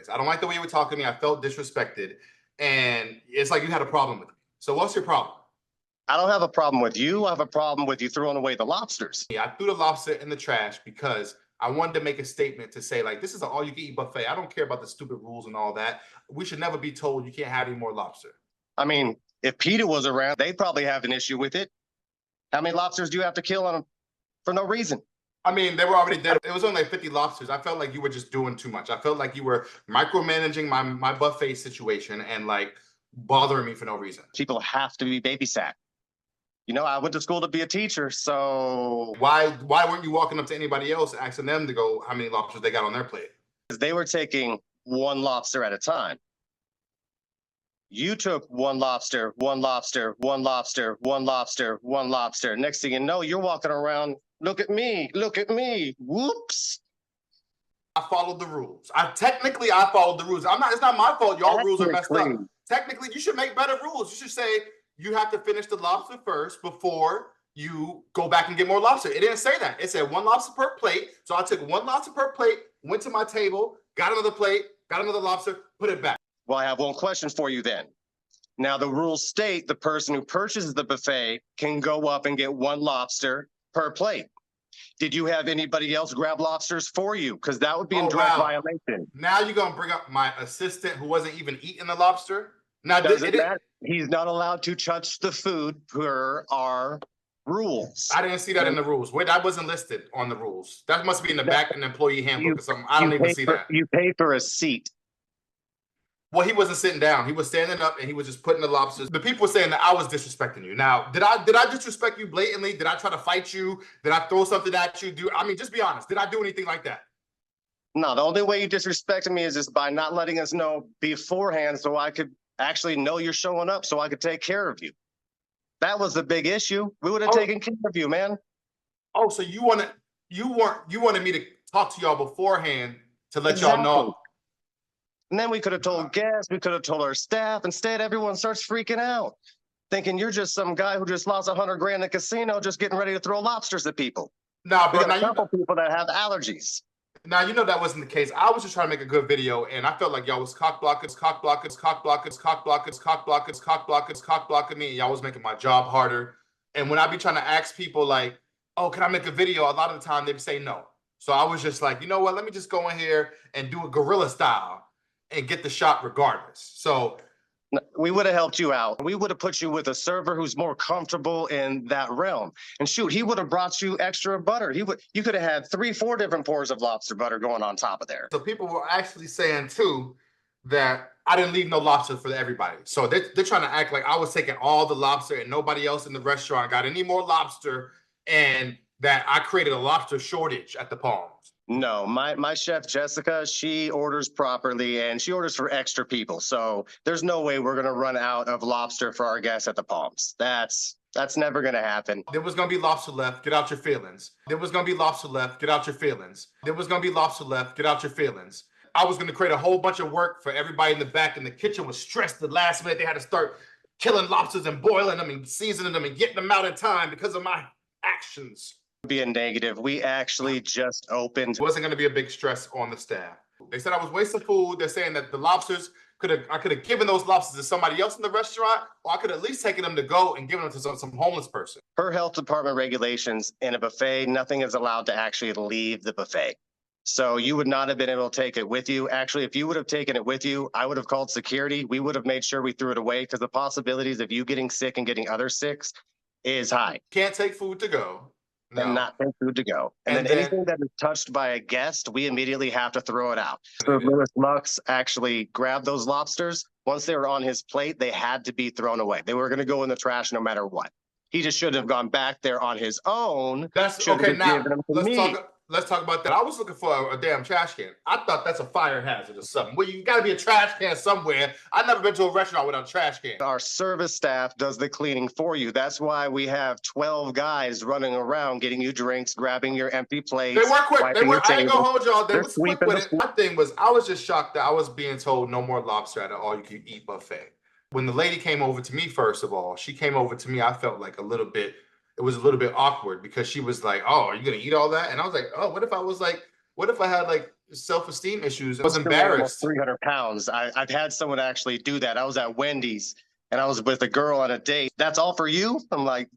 place. I don't like the way you were talking to me. I felt disrespected. And it's like you had a problem with me. So what's your problem? I don't have a problem with you. I have a problem with you throwing away the lobsters. Yeah, I threw the lobster in the trash because I wanted to make a statement to say, like, this is an all you can eat buffet. I don't care about the stupid rules and all that. We should never be told you can't have any more lobster. I mean, if PETA was around, they'd probably have an issue with it. How many lobsters do you have to kill on them for no reason? I mean, they were already dead. It was only like 50 lobsters. I felt like you were just doing too much. I felt like you were micromanaging my buffet situation and like bothering me for no reason. People have to be babysat. You know, I went to school to be a teacher, so why weren't you walking up to anybody else asking them to go how many lobsters they got on their plate? Because they were taking one lobster at a time. You took one lobster, one lobster, one lobster, one lobster, one lobster. Next thing you know, you're walking around, look at me, whoops. I followed the rules. I followed the rules. It's not my fault. Y'all rules are messed up. Technically, you should make better rules. You should say you have to finish the lobster first before you go back and get more lobster. It didn't say that. It said one lobster per plate. So I took one lobster per plate, went to my table, got another plate, got another lobster, put it back. Well, I have one question for you then. Now, the rules state the person who purchases the buffet can go up and get one lobster per plate. Did you have anybody else grab lobsters for you? Because that would be in direct violation. Now you're going to bring up my assistant who wasn't even eating the lobster? Now, he's not allowed to touch the food per our rules. I didn't see that in the rules. Wait, that wasn't listed on the rules. That must be in the back in the employee handbook or something. I don't even see that. You pay for a seat. Well, he wasn't sitting down. He was standing up and he was just putting the lobsters. The people were saying that I was disrespecting you. Now, did I disrespect you blatantly? Did I try to fight you? Did I throw something at you? I mean, just be honest. Did I do anything like that? No, the only way you disrespected me is just by not letting us know beforehand so I could actually know you're showing up so I could take care of you. That was the big issue. We would have taken care of you, man. Oh, so you wanted me to talk to y'all beforehand to let y'all know. And then we could have told guests, we could have told our staff. Instead, everyone starts freaking out, thinking you're just some guy who just lost $100 grand in the casino, just getting ready to throw lobsters at people. Nah, bro, we got a couple people that have allergies. Now, you know that wasn't the case. I was just trying to make a good video, and I felt like y'all was cock blockers, me, and y'all was making my job harder. And when I be trying to ask people like, oh, can I make a video? A lot of the time they say no. So I was just like, you know what? Let me just go in here and do a guerrilla style and get the shot regardless. So we would have helped you out. We would have put you with a server who's more comfortable in that realm. And shoot, he would have brought you extra butter. You could have had 3-4 different pours of lobster butter going on top of there. So people were actually saying too that I didn't leave no lobster for everybody. So they're trying to act like I was taking all the lobster and nobody else in the restaurant got any more lobster and that I created a lobster shortage at the Palms. No, my chef, Jessica, she orders properly and she orders for extra people. So there's no way we're going to run out of lobster for our guests at the Palms. That's never going to happen. There was going to be lobster left. Get out your feelings. There was going to be lobster left. Get out your feelings. There was going to be lobster left. Get out your feelings. I was going to create a whole bunch of work for everybody in the back, and the kitchen was stressed the last minute. They had to start killing lobsters and boiling them and seasoning them and getting them out in time because of my actions. Be a negative. We actually just opened. It wasn't going to be a big stress on the staff. They said I was wasting food. They're saying that the lobsters I could have given those lobsters to somebody else in the restaurant, or I could at least taken them to go and given them to some homeless person. Per health department regulations, in a buffet, nothing is allowed to actually leave the buffet. So you would not have been able to take it with you. Actually, if you would have taken it with you, I would have called security. We would have made sure we threw it away because the possibilities of you getting sick and getting others sick is high. Can't take food to go. No. And not take food to go. And then anything that is touched by a guest, we immediately have to throw it out. So Lewis Lux actually grabbed those lobsters. Once they were on his plate, they had to be thrown away. They were going to go in the trash no matter what. He just shouldn't have gone back there on his own. That's okay. Now let's talk about that. I was looking for a damn trash can. I thought that's a fire hazard or something. Well, you got to be a trash can somewhere. I've never been to a restaurant without a trash can. Our service staff does the cleaning for you. That's why we have 12 guys running around getting you drinks, grabbing your empty plates. They were quick. I ain't gonna hold y'all. They was quick with it. My thing was, I was just shocked that I was being told no more lobster at an all-you-can-eat buffet. When the lady came over to me, first of all, she came over to me, I felt like it was a little bit awkward because she was like, oh, are you going to eat all that? And I was like, oh, what if I had like self-esteem issues. I I'm was still weigh almost embarrassed. 300 pounds. I've had someone actually do that. I was at Wendy's and I was with a girl on a date. That's all for you? I'm like,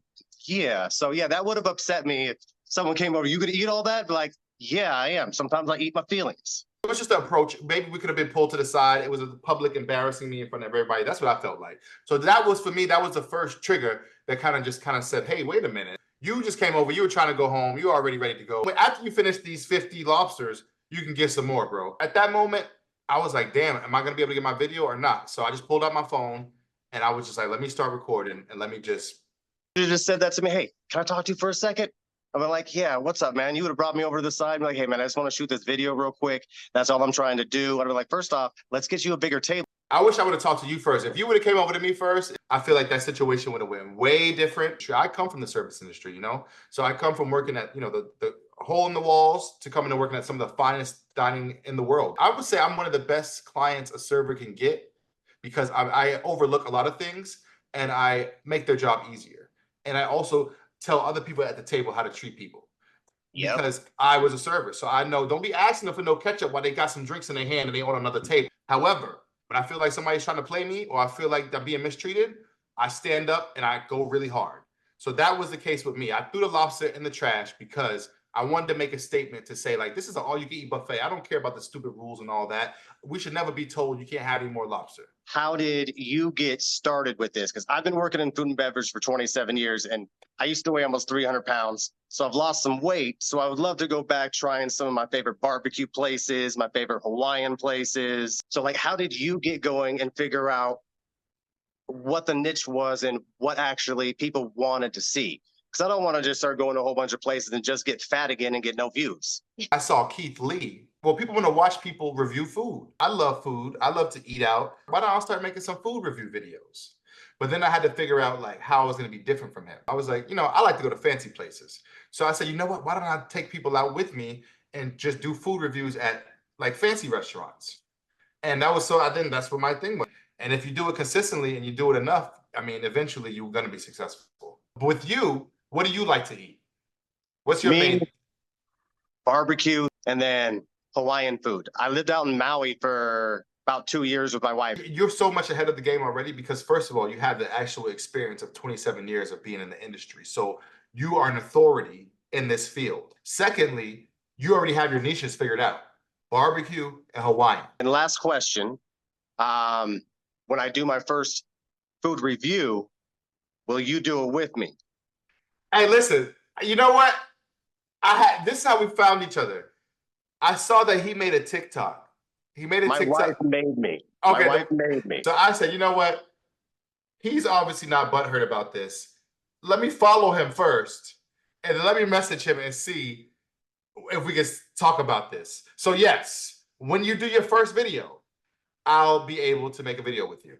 yeah. So yeah, that would have upset me if someone came over. You gonna eat all that? Like, yeah, I am. Sometimes I eat my feelings. It was just an approach. Maybe we could have been pulled to the side. It was a public embarrassing me in front of everybody. That's what I felt like. So that was for me, that was the first trigger that kind of said, hey, wait a minute. You just came over, you were trying to go home, you were already ready to go. But after you finish these 50 lobsters, you can get some more, bro. At that moment, I was like, damn, am I gonna be able to get my video or not? So I just pulled out my phone and I was just like, let me start recording and let me just. You just said that to me. Hey, can I talk to you for a second? I'm like, yeah, what's up, man? You would have brought me over to the side. I'm like, hey, man, I just want to shoot this video real quick. That's all I'm trying to do. I'd be like, first off, let's get you a bigger table. I wish I would have talked to you first. If you would have came over to me first, I feel like that situation would have went way different. I come from the service industry, you know? So I come from working at, you know, the hole in the walls to coming to working at some of the finest dining in the world. I would say I'm one of the best clients a server can get because I overlook a lot of things and I make their job easier. And I also tell other people at the table how to treat people. Yep. Because I was a server. So I know, don't be asking them for no ketchup while they got some drinks in their hand and they on another table. However, when I feel like somebody's trying to play me or I feel like I'm being mistreated, I stand up and I go really hard. So that was the case with me. I threw the lobster in the trash because I wanted to make a statement to say, like, this is an all-you-can-eat buffet. I don't care about the stupid rules and all that. We should never be told you can't have any more lobster. How did you get started with this? Because I've been working in food and beverage for 27 years, and I used to weigh almost 300 pounds. So I've lost some weight. So I would love to go back trying some of my favorite barbecue places, my favorite Hawaiian places. So, like, how did you get going and figure out what the niche was and what actually people wanted to see? Because I don't want to just start going to a whole bunch of places and just get fat again and get no views. I saw Keith Lee. Well, people want to watch people review food. I love food. I love to eat out. Why don't I start making some food review videos? But then I had to figure out like how I was going to be different from him. I was like, you know, I like to go to fancy places. So I said, you know what? Why don't I take people out with me and just do food reviews at like fancy restaurants? And that was I think that's what my thing was. And if you do it consistently and you do it enough, I mean, eventually you're going to be successful. But with you, what do you like to eat? What's your main? Barbecue and then Hawaiian food. I lived out in Maui for about 2 years with my wife. You're so much ahead of the game already because first of all, you have the actual experience of 27 years of being in the industry. So you are an authority in this field. Secondly, you already have your niches figured out. Barbecue and Hawaiian. And last question, when I do my first food review, will you do it with me? Hey, listen, you know what? This is how we found each other. I saw that he made a TikTok. He made a TikTok. My wife made me. Okay. My wife made me. So I said, you know what? He's obviously not butthurt about this. Let me follow him first. And let me message him and see if we can talk about this. So yes, when you do your first video, I'll be able to make a video with you.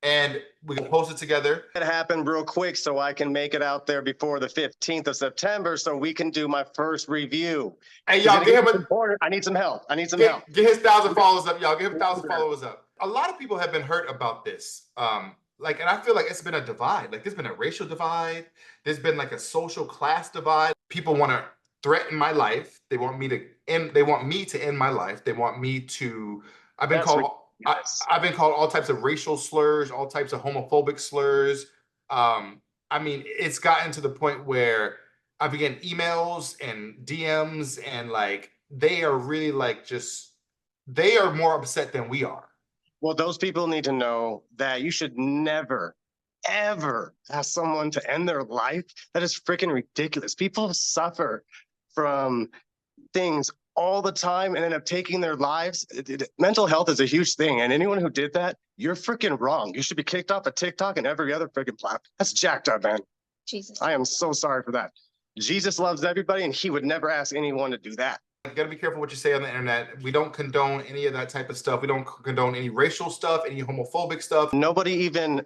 And we can post it together. It happened real quick so I can make it out there before the 15th of September so we can do my first review. Hey, y'all, give him I need some help. I need some help. Get his 1,000 followers up, y'all. Give him 1,000 followers up. A lot of people have been hurt about this. And I feel like it's been a divide. Like, there's been a racial divide. There's been like a social class divide. People want to threaten my life. They want me to end my life. They want me to, I've been called all types of racial slurs, all types of homophobic slurs. I mean, it's gotten to the point where I begin emails and DMs and like, they are really like they are more upset than we are. Well, those people need to know that you should never, ever ask someone to end their life. That is freaking ridiculous. People suffer from things all the time and end up taking their lives. Mental health is a huge thing. And anyone who did that, you're freaking wrong. You should be kicked off of TikTok and every other freaking platform. That's jacked up, man. Jesus. I am so sorry for that. Jesus loves everybody and he would never ask anyone to do that. You gotta be careful what you say on the internet. We don't condone any of that type of stuff. We don't condone any racial stuff, any homophobic stuff. Nobody even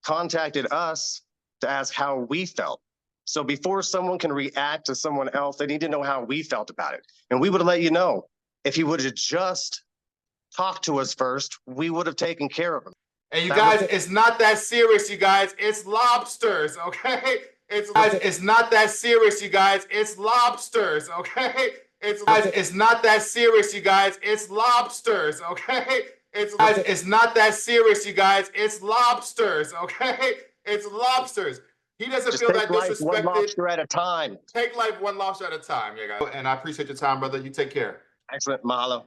contacted us to ask how we felt. So before someone can react to someone else, they need to know how we felt about it. And we would have let you know. If he would have just talked to us first, we would have taken care of him. And you guys, it's not that serious, you guys. It's lobsters, okay? It's not that serious, you guys. It's lobsters, okay? It's not that serious, you guys. It's lobsters, okay? It's not that serious, you guys. It's lobsters, okay? It's lobsters. He doesn't Just feel take that life disrespected. one lobster at a time. Take life one lobster at a time, yeah, guys. And I appreciate your time, brother. You take care. Excellent. Mahalo.